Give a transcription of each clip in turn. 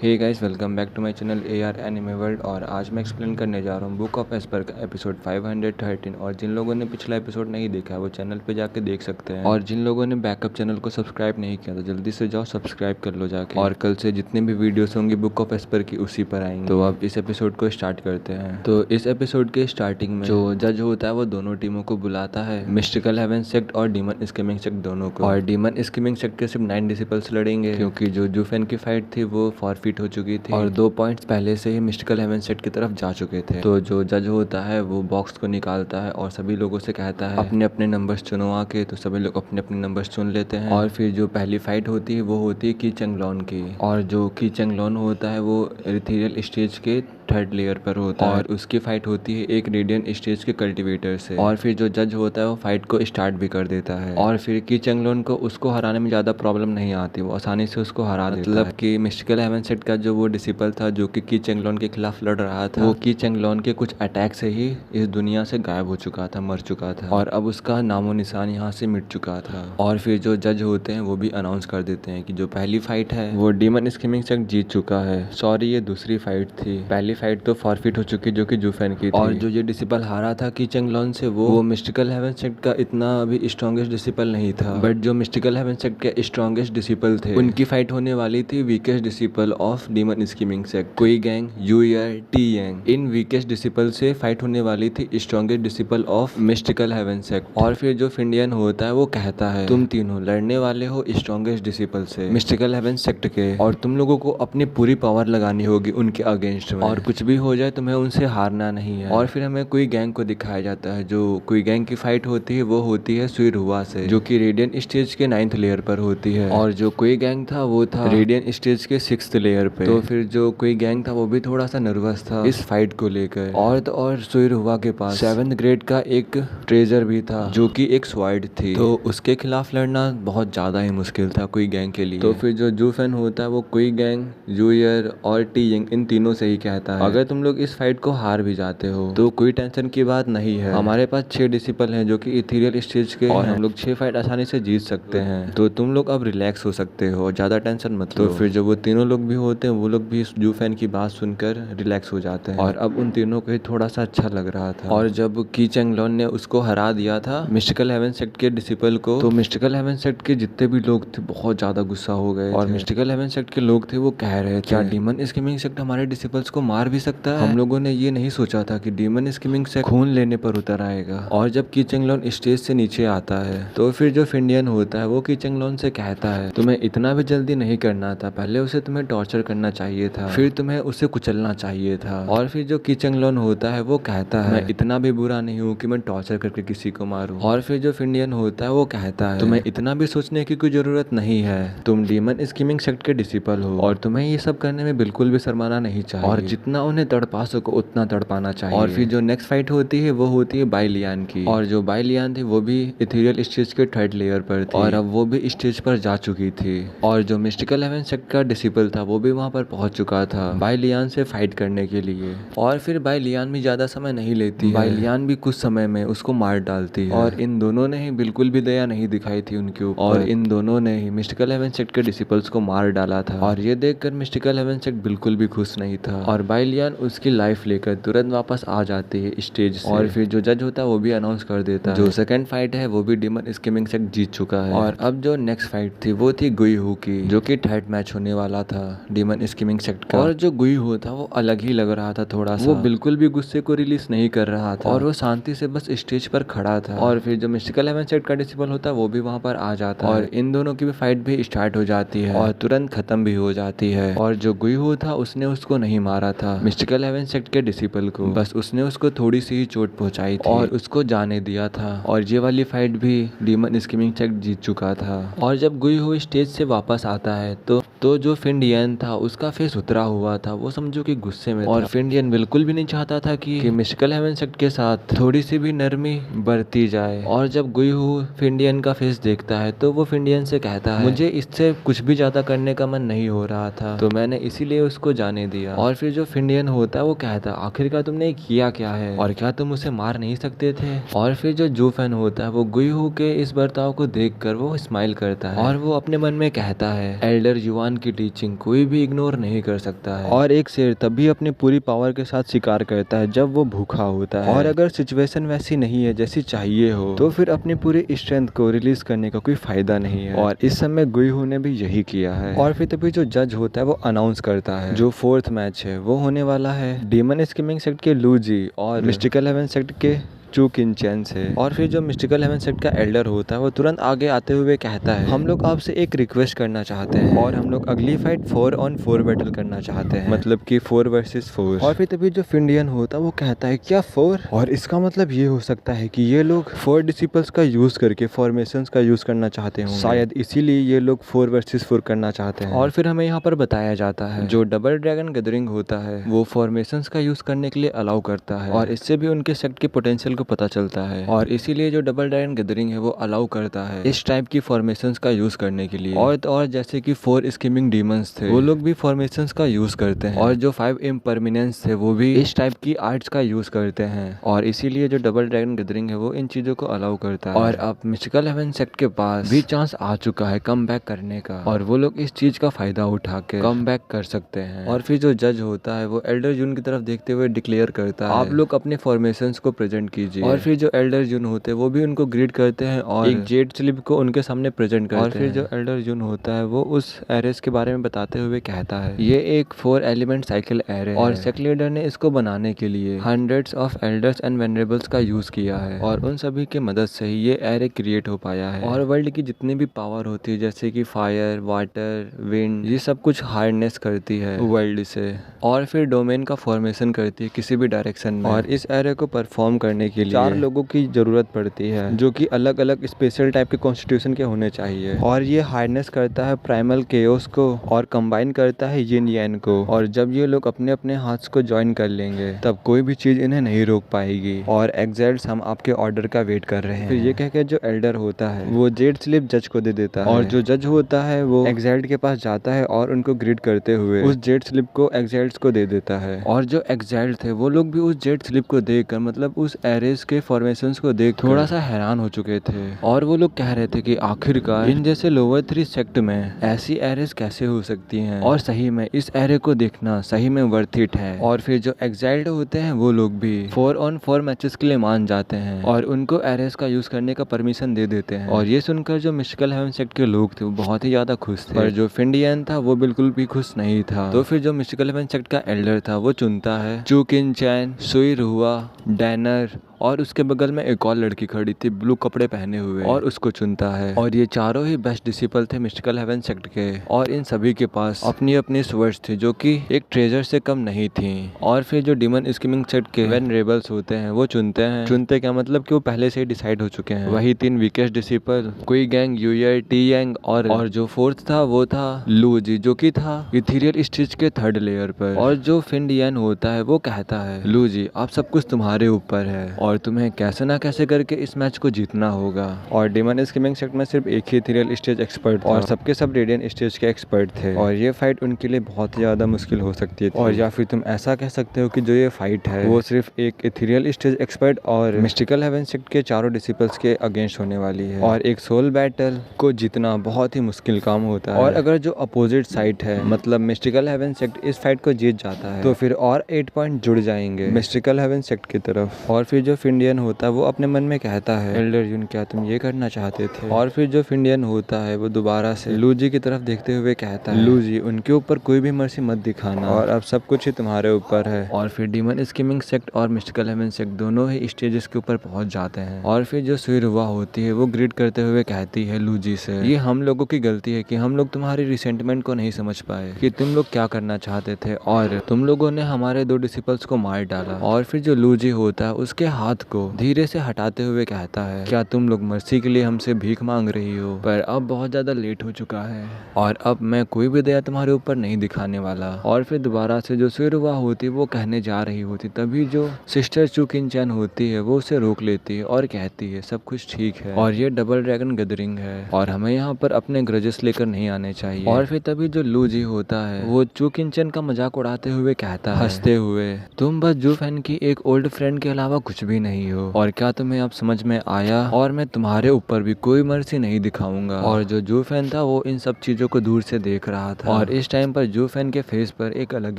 Hey guys, welcome back to my channel AR anime world. और आज मैं explain करने जा रहा हूँ बुक ऑफ एस्पर का एपिसोड 513। और जिन लोगों ने पिछला एपिसोड नहीं देखा है वो चैनल पे जाके देख सकते हैं। और जिन लोगों ने बैकअप चैनल को सब्सक्राइब नहीं किया तो जल्दी से जाओ सब्सक्राइब कर लो जाके। और कल से जितनी भी वीडियोस होंगी बुक ऑफ एस्पर की उसी पर आएंगे। तो अब इस एपिसोड को स्टार्ट करते हैं। तो इस एपिसोड के स्टार्टिंग में जो जज होता है वो दोनों टीमों को बुलाता है, मिस्टिकल हेवन सेक्ट और डीमन स्कीमिंग सेक्ट दोनों को। और डीमन स्कीमिंग सेक्ट के सिर्फ 9 डिसिपल्स लड़ेंगे क्योंकि जो जूफेन की फाइट थी वो फॉरफिट हो चुकी थी और 2 पॉइंट्स पहले से ही मिस्टिकल हेवन सेट की तरफ जा चुके थे। तो जो जज होता है वो बॉक्स को निकालता है और सभी लोगों से कहता है अपने अपने नंबर्स चुनो आके। तो सभी लोग अपने अपने नंबर्स चुन लेते हैं। और फिर जो पहली फाइट होती है वो होती है की चंगलॉन की। और जो की चंगलॉन होता है वो इथेरियल स्टेज के 3rd लेयर पर होता है और उसकी फाइट होती है एक रेडियन स्टेज के कल्टीवेटर से। और फिर जो जज होता है वो फाइट को स्टार्ट भी कर देता है। और फिर की चंगलॉन को उसको हराने में ज्यादा प्रॉब्लम नहीं आती, वो आसानी से उसको हरा देता है। मतलब कि मिस्टिकल हेवन सेट का जो वो डिसिपल था जो कि की चंगलॉन के खिलाफ लड़ रहा था, वो की चंगलॉन के कुछ अटैक से ही इस दुनिया से गायब हो चुका था, मर चुका था और अब उसका नामो निशान यहाँ से मिट चुका था। और फिर जो जज होते हैं वो भी अनाउंस कर देते हैं कि जो पहली फाइट है वो डीमन स्कीमिंग सेक्ट जीत चुका है। सॉरी, ये दूसरी फाइट थी, पहली फाइट तो फॉरफिट हो चुकी जो कि जूफेन की थी। और जो ये डिसिपल हारा था की चंगलॉन से वो मिस्टिकल हेवन सेक्ट का इतना अभी स्ट्रॉन्गेस्ट डिसिपल नहीं था, बट जो मिस्टिकल हेवन सेक्ट के स्ट्रॉन्गेस्ट डिसिपल थे उनकी फाइट होने वाली थी weakest disciple of demon scheming sect, कुई गैंग, यूयर, टी यांग। इन वीकेस्ट डिसिपल से फाइट होने वाली थी strongest disciple of mystical heaven sect. और फिर जो फिंडियन होता है वो कहता है तुम तीनों लड़ने वाले हो स्ट्रॉन्गेस्ट डिसिपल से मिस्टिकल हेवन सेक्ट के, और तुम लोगों को अपनी पूरी पावर लगानी होगी उनके अगेंस्ट में, और कुछ भी हो जाए तुम्हें उनसे हारना नहीं है। और फिर हमें कुई गैंग को दिखाया जाता है। जो कुई गैंग की फाइट होती है वो होती है सुइरहुआ से जो कि रेडियन स्टेज के 9th लेयर पर होती है। और जो कुई गैंग था वो था रेडियन स्टेज के 6th लेयर पे। तो फिर जो कुई गैंग था वो भी थोड़ा सा नर्वस था इस फाइट को लेकर। और सुइरहुआ के पास 7th ग्रेड का एक ट्रेजर भी था जो कि एक स्वॉर्ड थी, तो उसके खिलाफ लड़ना बहुत ज्यादा ही मुश्किल था कुई गैंग के लिए। तो फिर जो जूफेन होता है वो कुई गैंग, यूयर और टी यांग इन तीनों से ही कहता है अगर तुम लोग इस फाइट को हार भी जाते हो तो कोई टेंशन की बात नहीं है, हमारे पास 6 डिसिपल हैं जो कि इथेरियल स्टेज के और हम लोग 6 फाइट आसानी से जीत सकते हैं। तो तुम लोग अब रिलैक्स हो सकते हो और ज्यादा टेंशन मत लो। तो फिर जो वो तीनों लोग भी होते हैं वो लोग भी जूफेन की बात सुनकर रिलैक्स हो जाते हैं और अब उन तीनों को ही थोड़ा सा अच्छा लग रहा था। और जब की चंगलॉन ने उसको हरा दिया था मिस्टिकल हेवन सेक्ट के डिसिपल को, तो मिस्टिकल हेवन सेक्ट के जितने भी लोग थे बहुत ज्यादा गुस्सा हो गए और मिस्टिकल हेवन सेक्ट के लोग थे वो कह रहे थे क्या डीमन स्कीमिंग सेक्ट हमारे डिसिपल्स को मार भी सकता है? हम लोगों ने ये नहीं सोचा था कि डीमन स्कीमिंग सेक्ट खून लेने पर उतर आएगा। और जब की चंगलॉन स्टेज से नीचे आता है तो फिर जो फिंडियन होता है वो की चंगलॉन से कहता है तुम्हें इतना भी जल्दी नहीं करना था, पहले उसे तुम्हें टॉर्चर करना चाहिए था, फिर तुम्हें उसे कुचलना चाहिए था। और फिर जो की चंगलॉन होता है वो कहता है मैं इतना भी बुरा नहीं हूँ कि मैं टॉर्चर करके किसी को मारूं। और फिर जो फिंडियन होता है वो कहता है तुम्हें इतना भी सोचने की कोई जरूरत नहीं है, तुम डीमन स्कीमिंग सेक्ट के डिसिपल हो और तुम्हें ये सब करने में बिल्कुल भी शर्माना नहीं चाहिए और जितना उन्हें तड़पा सको उतना तड़पाना चाहिए। और फिर जो नेक्स्ट फाइट होती है वो होती है बाइलियान की। और जो बाइलियान थी वो भी इथेरियल स्टेज के 3rd लेयर पर थी और अब वो भी स्टेज पर जा चुकी थी। और जो मिस्टिकल हेवन सेक्ट का डिसिपल था वो भी वहां पर पहुंच चुका था बाइलियान से फाइट करने के लिए। और फिर बाइलियान भी ज्यादा समय नहीं लेती, बाइलियान भी कुछ समय में उसको मार डालती है। और इन दोनों ने ही बिल्कुल भी दया नहीं दिखाई थी उनके ऊपर और इन दोनों ने ही मिस्टिकल हेवन सेक्ट के डिसिपल्स को मार डाला था। और ये देखकर मिस्टिकल हेवन सेक्ट बिल्कुल भी खुश नहीं था और बाइलियान उसकी लाइफ लेकर तुरंत वापस आ जाती है स्टेज से। और फिर जो जज होता है वो भी अनाउंस कर देता है जो सेकंड फाइट है वो भी डीमन स्कीमिंग सेक्ट जीत चुका है। और अब जो नेक्स्ट फाइट थी वो थी गुईहू की जो कि 3rd मैच होने वाला था डीमन स्कीमिंग सेक्ट का। और जो गुईहू था वो अलग ही लग रहा था थोड़ा सा, वो बिल्कुल भी गुस्से को रिलीज नहीं कर रहा था और वो शांति से बस स्टेज पर खड़ा था। और फिर जो मिस्टिकल हेवन सेक्ट का डिसिपल होता है वो भी वहां पर आ जाता है और इन दोनों की भी फाइट भी स्टार्ट हो जाती है और तुरंत खत्म भी हो जाती है। और जो गुईहू था उसने उसको नहीं मारा था मिस्टिकल हेवन सेक्ट के डिसिपल को, बस उसने उसको थोड़ी सी ही चोट पहुंचाई थी और उसको जाने दिया था। और ये वाली फाइट भी डीमन स्कीमिंग सेक्ट जीत चुका था। और जब गुईहू स्टेज से वापस आता है तो जो फिंडियन था उसका फेस उतरा हुआ था, वो समझो कि गुस्से में और फिंडियन बिल्कुल भी नहीं चाहता था कि मिस्टिकल हेवन सेक्ट के साथ थोड़ी सी भी नरमी बरती जाए। और जब गुईहू फिंडियन का फेस देखता है तो वो फिंडियन से कहता है मुझे इससे कुछ भी ज्यादा करने का मन नहीं हो रहा था तो मैंने इसीलिए उसको जाने दिया। और फिर जो फिंडियन होता है वो कहता है आखिरकार तुमने किया क्या है और क्या तुम उसे मार नहीं सकते थे। और फिर जो जू फैन होता है वो गुईहू के इस बर्ताव को देखकर वो स्माइल करता है और वो अपने मन में कहता है एल्डर युआन की टीचिंग कोई भी इग्नोर नहीं कर सकता है। और एक शेर तभी अपनी पूरी पावर के साथ शिकार करता है जब वो भूखा होता है और अगर सिचुएशन वैसी नहीं है जैसी चाहिए हो तो फिर अपनी पूरी स्ट्रेंथ को रिलीज करने का कोई फायदा नहीं है। और इस समय गुईहू ने भी यही किया है। और फिर तभी जो जज होता है वो अनाउंस करता है जो 4th मैच है वो होने वाला है डीमन स्कीमिंग सेक्ट के लूजी और मिस्टिकल हेवन सेक्ट के चू किन चैन से। और फिर जो मिस्टिकल हेवन सेक्ट का एल्डर होता है वो तुरंत आगे आते हुए कहता है हम लोग आपसे एक रिक्वेस्ट करना चाहते हैं और हम लोग अगली फाइट 4-on-4 बैटल करना चाहते हैं, मतलब कि 4 वर्सेस 4। और फिर तभी जो फिंडियन होता है वो कहता है क्या 4? और इसका मतलब ये हो सकता है कि ये लोग 4 डिसिपल्स का यूज करके फॉर्मेशंस का यूज करना चाहते होंगे, शायद इसीलिए ये लोग 4 वर्सेस 4 करना चाहते हैं। और फिर हमें यहाँ पर बताया जाता है जो डबल ड्रैगन गैदरिंग होता है वो फॉर्मेशंस का यूज करने के लिए अलाउ करता है और इससे भी उनके सेक्ट के पोटेंशियल को पता चलता है और इसीलिए जो डबल ड्रैगन गैदरिंग है वो अलाउ करता है इस टाइप की फॉर्मेशंस का यूज करने के लिए। और जैसे कि 4 स्कीमिंग डीमंस थे वो लोग भी फॉर्मेशंस का यूज करते हैं और जो 5 इम्परमिनेंस थे वो भी इस टाइप की आर्ट्स का यूज करते हैं और इसीलिए जो डबल ड्रैगन गैदरिंग है वो इन चीजों को अलाउ करता है। और अब मिस्टिकल हेवन सेक्ट के पास भी चांस आ चुका है कम बैक करने का और वो लोग इस चीज का फायदा उठा के कम बैक कर सकते हैं। और फिर जो जज होता है वो एल्डर जून की तरफ देखते हुए डिक्लेयर करता है आप लोग अपने फॉर्मेशंस को प्रेजेंट कीजिए। और फिर जो एल्डर जून होते हैं वो भी उनको ग्रीट करते हैं और एक जेड स्लिप को उनके सामने प्रेजेंट करते हैं। और फिर जो एल्डर जून होता है वो उस एरेस के बारे में बताते हुए कहता है ये एक 4 एलिमेंट साइकिल एरे और सेक्ट लीडर ने इसको बनाने के लिए हंड्रेड्स ऑफ एल्डर्स एंड वेनरेबल्स का यूज किया है और उन सभी की मदद से ही ये एरे क्रिएट हो पाया है। और वर्ल्ड की जितनी भी पावर होती है जैसे कि फायर, वाटर, विंड, ये सब कुछ हार्डनेस करती है वर्ल्ड से और फिर डोमेन का फॉर्मेशन करती है किसी भी डायरेक्शन में। और इस एरे को परफॉर्म करने के लिए 4 लोगों की जरूरत पड़ती है जो कि अलग अलग स्पेशल टाइप के कॉन्स्टिट्यूशन के होने चाहिए। और ये हार्डनेस करता है प्राइमल केओस को और कंबाइन करता है यिन यान को और जब ये लोग अपने अपने हाथ्स को ज्वाइन कर लेंगे तब कोई भी चीज इन्हें नहीं रोक पाएगी। और एग्जाइल्स हम आपके ऑर्डर का वेट कर रहे हैं। फिर ये कहकर जो एल्डर होता है वो जेड स्लिप जज को दे देता है और जो जज होता है वो एग्जाइल्ड के पास जाता है और उनको ग्रीट करते हुए उस जेड स्लिप को एग्जाइल्ड्स को दे देता है। और जो एग्जाइल्ड थे वो लोग भी उस जेड स्लिप को देखकर मतलब उस एरेस के फॉर्मेशंस को देख थोड़ा सा हैरान हो चुके थे और वो लोग कह रहे थे कि आखिरकार इन जैसे लोअर 3 सेक्ट में ऐसी एरेस कैसे हो सकती हैं और सही में इस एरे को देखना सही में वर्थ इट है। और फिर जो एग्जाइल्ड होते हैं वो लोग भी 4-on-4 मैचेस के लिए मान जाते हैं और उनको एरेस का यूज करने का परमिशन दे देते हैं। और ये सुनकर जो मिस्टिकल हेवन सेक्ट के लोग थे वो बहुत ही ज्यादा खुश थे पर जो फिंडियन था वो बिल्कुल भी खुश नहीं था। तो फिर जो मिस्टिकल हेवन सेक्ट का एल्डर था वो चुनता है चू किन चैन, सुई रुआ, डैनर और उसके बगल में एक और लड़की खड़ी थी ब्लू कपड़े पहने हुए और उसको चुनता है। और ये चारों ही बेस्ट डिसिपल थे मिस्टिकल हेवन सेक्ट के और इन सभी के पास अपनी अपनी स्वर्ड्स थी जो कि एक ट्रेजर से कम नहीं थी। और फिर जो डीमन स्कीमिंग सेक्ट के वेनरेबल्स होते हैं वो चुनते क्या मतलब कि वो पहले से ही डिसाइड हो चुके हैं वही 3 वीकेस्ट डिसिपल कुई गैंग, यूयर, टी यांग और जो 4th था वो था लू जी जो कि था इथेरियल स्टिच के 3rd लेयर पर। और जो फिंडियन होता है वो कहता है लू जी आप सब कुछ तुम्हारे ऊपर है और तुम्हें कैसे ना कैसे करके इस मैच को जीतना होगा। और डीमन स्कीमिंग सेक्ट में सिर्फ एक ही इथेरियल स्टेज एक्सपर्ट और सबके सब रेडियन स्टेज के एक्सपर्ट थे और ये फाइट उनके लिए बहुत ही ज्यादा मुश्किल हो सकती है। और या फिर तुम ऐसा कह सकते हो कि जो ये फाइट है वो सिर्फ एक इथेरियल स्टेज एक्सपर्ट और मिस्टिकल हेवन सेक्ट के चारों डिसिपल्स के अगेंस्ट होने वाली है और एक सोल बैटल को जीतना बहुत ही मुश्किल काम होता है। और अगर जो अपोजिट साइड है मतलब मिस्टिकल हेवन सेक्ट इस फाइट को जीत जाता है तो फिर और 8 पॉइंट जुड़ जाएंगे मिस्टिकल हेवन सेक्ट की तरफ। और फिर जो फिंडियन होता है वो अपने मन में कहता है एल्डर जून क्या तुम ये करना चाहते थे। और फिर जो फिंडियन होता है वो दोबारा से लूजी की तरफ देखते हुए कहता है लूजी उनके ऊपर कोई भी मर्सी मत दिखाना और अब सब कुछ ही तुम्हारे ऊपर है। और फिर डीमन स्कीमिंग सेक्ट और मिस्टिकल हेवन सेक्ट दोनों ही स्टेजेस के ऊपर पहुंच जाते हैं। और फिर जो सुइरुवा होती है वो ग्रीट करते हुए कहती है लूजी से ये हम लोगों की गलती है कि हम लोग तुम्हारी रिसेंटमेंट को नहीं समझ पाए कि तुम लोग क्या करना चाहते थे और तुम लोगों ने हमारे 2 डिसिपल्स को मार डाला। और फिर जो लूजी होता है उसके हाथ हाथ को धीरे से हटाते हुए कहता है, क्या तुम लोग मर्सी के लिए हमसे भीख मांग रही हो? पर अब बहुत ज्यादा लेट हो चुका है और अब मैं कोई भी दया तुम्हारे ऊपर नहीं दिखाने वाला। और फिर दोबारा से जो सुरवा होती वो कहने जा रही होती, तभी जो सिस्टर चुकिन-चैन होती है वो उसे रोक लेती है और कहती है सब कुछ ठीक है और ये डबल ड्रैगन गैदरिंग है और हमें यहाँ पर अपने ग्रजेस लेकर नहीं आने चाहिए। और फिर तभी जो लू जी होता है वो चुकिन-चैन का मजाक उड़ाते हुए कहता है हंसते हुए, तुम बस जू फैन की एक ओल्ड फ्रेंड के अलावा कुछ भी नहीं हो और क्या तुम्हें अब समझ में आया? और मैं तुम्हारे ऊपर भी कोई मर्जी नहीं दिखाऊंगा। और जो जू फैन था वो इन सब चीजों को दूर से देख रहा था और इस टाइम पर जू फैन के फेस पर एक अलग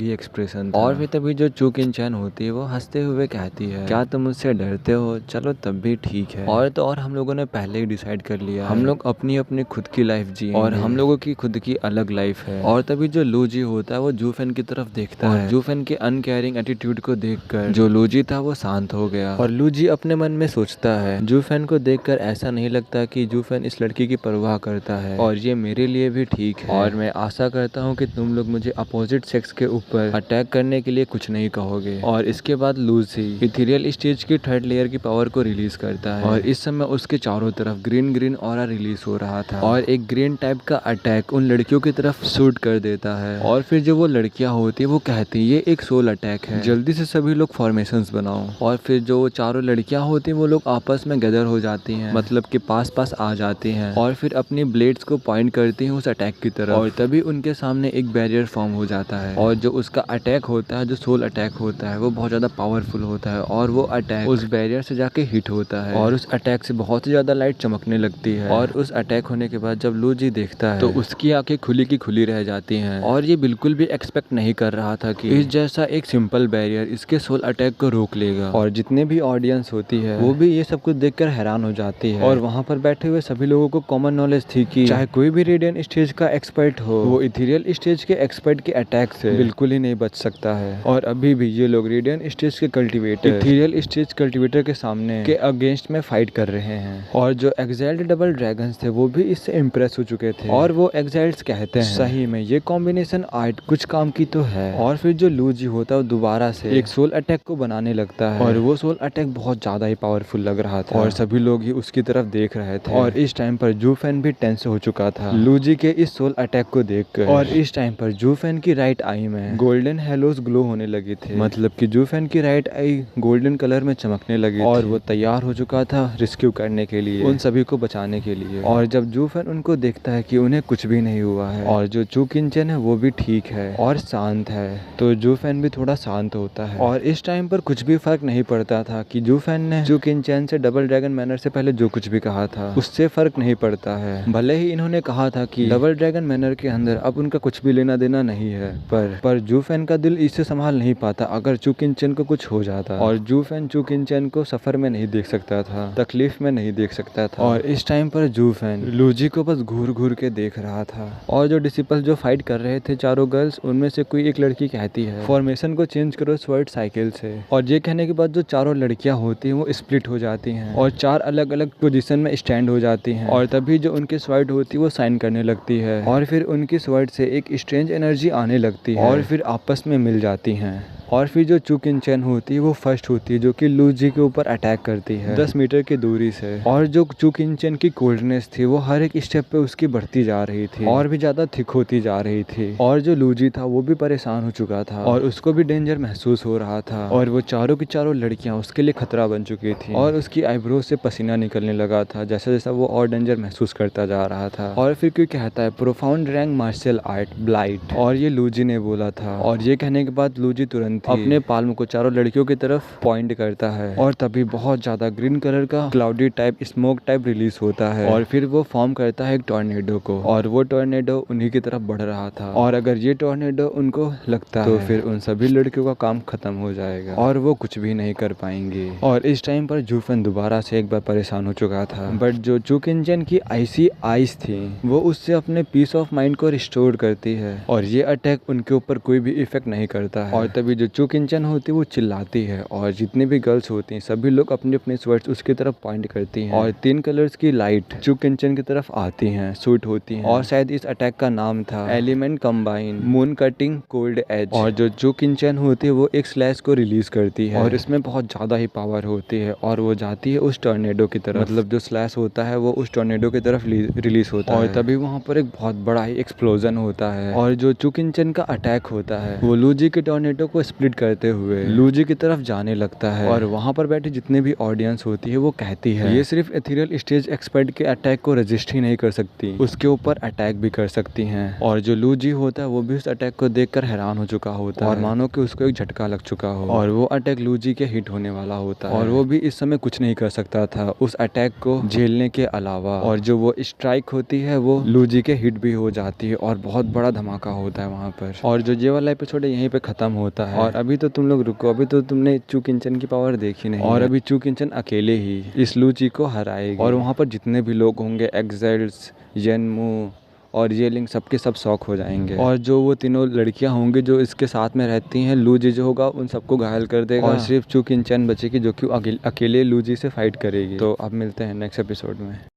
ही एक्सप्रेशन था। और फिर तभी जो चुकिन-चैन होती है वो हंसते हुए कहती है, क्या तुम मुझसे डरते हो? चलो तब भी ठीक है। और तो और हम लोगों ने पहले ही डिसाइड कर लिया, हम लोग अपनी अपनी खुद की लाइफ जिएंगे और हम लोगों की खुद की अलग लाइफ है। और तभी जो लू जी होता है वो जू फैन की तरफ देखता है। जू फैन के अनकेयरिंग एटीट्यूड को देखकर जो लू जी था वो शांत हो गया और लू जी अपने मन में सोचता है, जू फैन को देखकर ऐसा नहीं लगता कि जू फैन इस लड़की की परवाह करता है और ये मेरे लिए भी ठीक है और मैं आशा करता हूँ कि तुम लोग मुझे अपोजिट सेक्स के ऊपर अटैक करने के लिए कुछ नहीं कहोगे। और इसके बाद लूसी इथेरियल स्टेज की थर्ड लेयर की पावर को रिलीज करता है और इस समय उसके चारों तरफ ग्रीन ग्रीन ऑरा रिलीज हो रहा था और एक ग्रीन टाइप का अटैक उन लड़कियों की तरफ शूट कर देता है। और फिर जो वो लड़कियां होती है वो कहती है ये एक सोल अटैक है, जल्दी से सभी लोग फॉर्मेशंस बनाओ। और फिर जो वो चारों लड़कियां होती है वो लोग आपस में गैदर हो जाती हैं, मतलब कि पास पास आ जाती हैं और फिर अपनी ब्लेड्स को पॉइंट करती हैं उस अटैक की तरफ और तभी उनके सामने एक बैरियर फॉर्म हो जाता है। और जो उसका अटैक होता है, जो सोल अटैक होता है, वो बहुत ज्यादा पावरफुल होता है और वो अटैक उस बैरियर से जाके हिट होता है और उस अटैक से बहुत ही ज्यादा लाइट चमकने लगती है। और उस अटैक होने के बाद जब लू जी देखता है तो उसकी आंखें खुली की खुली रह जाती हैं और ये बिल्कुल भी एक्सपेक्ट नहीं कर रहा था कि इस जैसा एक सिंपल बैरियर इसके सोल अटैक को रोक लेगा। और जितने भी ऑडियंस होती है वो भी ये सब कुछ देखकर हैरान हो जाती है और वहाँ पर बैठे हुए सभी लोगों को कॉमन नॉलेज थी कि चाहे कोई भी रेडियन स्टेज का एक्सपर्ट हो, वो इथेरियल स्टेज के एक्सपर्ट के अटैक से बिल्कुल ही नहीं बच सकता है। और अभी भी ये लोग रेडियन स्टेज के कल्टीवेटर इथेरियल स्टेज कल्टीवेटर के सामने के अगेंस्ट में फाइट कर रहे हैं। और जो एक्साइल्ड डबल ड्रैगन्स थे वो भी इससे इम्प्रेस हो चुके थे और वो एक्साइल्ड्स कहते हैं सही में ये कॉम्बिनेशन आर्ट कुछ काम की तो है। और फिर जो लू जी होता है वो दोबारा से एक सोल अटैक को बनाने लगता है और वो सोल अटैक बहुत ज्यादा ही पावरफुल लग रहा था और सभी लोग ही उसकी तरफ देख रहे थे। और इस टाइम पर जू फैन भी टेंस हो चुका था लू जी के इस सोल अटैक को देखकर। और इस टाइम पर जू फैन की राइट आई में गोल्डन हेलोस ग्लो होने लगे थे, मतलब कि जू फैन की राइट आई गोल्डन कलर में चमकने लगी और वो तैयार हो चुका था रिस्क्यू करने के लिए, उन सभी को बचाने के लिए। और जब जू फैन उनको देखता है कि उन्हें कुछ भी नहीं हुआ है और जो चुकिन-चैन है वो भी ठीक है और शांत है, तो जू फैन भी थोड़ा शांत होता है। और इस टाइम पर कुछ भी फर्क नहीं पड़ता था कि जू फैन ने चुकिन-चैन से डबल ड्रैगन मैनर से पहले जो कुछ भी कहा था उससे फर्क नहीं पड़ता है। भले ही इन्होंने कहा था कि डबल ड्रैगन मैनर के अंदर अब उनका कुछ भी लेना देना नहीं है, पर जू फैन का दिल इसे संभाल नहीं पाता अगर चुकिन-चैन को कुछ हो जाता। और जू फैन चुकिन-चैन को सफर में नहीं देख सकता था, तकलीफ में नहीं देख सकता था। और इस टाइम पर जू फैन लू जी को बस घूर घूर के देख रहा था। और जो डिसिपल जो फाइट कर रहे थे चारों गर्ल्स, उनमें से कोई एक लड़की कहती है फॉर्मेशन को चेंज करो स्वर्ड साइकिल से। और ये कहने के बाद जो चारों लड़कियां होती हैं वो स्प्लिट हो जाती हैं और चार अलग अलग पोजीशन में स्टैंड हो जाती हैं। और तभी जो उनकी स्वर्ड होती है वो साइन करने लगती है और फिर उनकी स्वर्ड से एक स्ट्रेंज एनर्जी आने लगती है और फिर आपस में मिल जाती हैं। और फिर जो चुकिन-चैन होती है वो फर्स्ट होती है जो कि लू जी के ऊपर अटैक करती है 10 मीटर की दूरी से। और जो चुकिन-चैन की कोल्डनेस थी वो हर एक स्टेप पे उसकी बढ़ती जा रही थी और भी ज्यादा थिक होती जा रही थी। और जो लू जी था वो भी परेशान हो चुका था और उसको भी डेंजर महसूस हो रहा था और वो चारों की चारों लड़कियां उसके लिए खतरा बन चुकी थी और उसकी आईब्रो से पसीना निकलने लगा था जैसा जैसा वो और डेंजर महसूस करता जा रहा था। और फिर क्यों कहता है profound rank martial art blight, और ये लू जी ने बोला था। और ये कहने के बाद लू जी तुरंत अपने पाल्म को चारों लड़कियों की तरफ पॉइंट करता है और तभी बहुत ज्यादा ग्रीन कलर का cloudy type smoke type release होता है और फिर वो फॉर्म करता है एक टॉर्नेडो को और वो टॉर्नेडो उन्हीं की तरफ बढ़ रहा था। और अगर ये टॉर्नेडो उनको लगता तो फिर उन सभी लड़कियों का काम खत्म हो जाएगा और वो कुछ भी नहीं कर पाएंगे। और इस टाइम पर जू फैन दोबारा से एक बार परेशान हो चुका था, बट जो चुकिन-चैन की आईसी आइस थी वो उससे अपने पीस ऑफ माइंड को रिस्टोर करती है और ये अटैक उनके ऊपर कोई भी इफेक्ट नहीं करता है। और तभी जो चू किंचन होती है वो चिल्लाती है और जितनी भी गर्ल्स होती हैं सभी लोग अपने अपने स्वर्ड्स उसकी तरफ पॉइंट करती हैं और 3 कलर्स की लाइट चू किंचन की तरफ आती हैं, शूट होती हैं। और शायद इस अटैक का नाम था element combine moon cutting cold edge. और जो चू किंचन होती है वो एक स्लैश को रिलीज करती है और इसमें बहुत ज्यादा ही पावर होती है और वो जाती है उस टॉर्नेडो की तरफ। मतलब जो स्लैश होता है वो उस टॉर्नेडो की तरफ रिलीज होता है और तभी वहाँ पर एक बहुत बड़ा ही एक्सप्लोजन होता है और जो चू किंचन का अटैक होता है वो लूजी के टॉर्नेडो को स्प्लिट करते हुए लूजी की तरफ जाने लगता है। और वहाँ पर बैठे जितने भी ऑडियंस होती है वो कहती है ये सिर्फ एथेरियल स्टेज एक्सपर्ट के अटैक को रजिस्ट ही नहीं कर सकती, उसके ऊपर अटैक भी कर सकती हैं। और जो लूजी होता है वो भी उस अटैक को देखकर हैरान हो चुका होता है और मानो कि उसको एक झटका लग चुका हो और वो अटैक लूजी के हिट होने वाला होता है और वो भी इस समय कुछ नहीं कर सकता था उस अटैक को झेलने के अलावा। और जो वो स्ट्राइक होती है वो लूजी के हिट भी हो जाती है और बहुत बड़ा धमाका होता है वहाँ पर। और जो ये वाला एपिसोड है यहीं पे खत्म होता है। और अभी तो तुम लोग रुको, अभी तो तुमने चू किंचन की पावर देखी नहीं और अभी चू किंचन अकेले ही इस लूजी को हराएगी और वहाँ पर जितने भी लोग होंगे एक्सेल्स, येनमू और ये लिंक सबके सब शौक हो जाएंगे। और जो वो तीनों लड़कियां होंगी जो इसके साथ में रहती हैं, लूजी जो होगा उन सबको घायल कर देगा और सिर्फ चू किंचन बचेगी जो कि अकेले लूजी से फाइट करेगी। तो अब मिलते हैं नेक्स्ट एपिसोड में।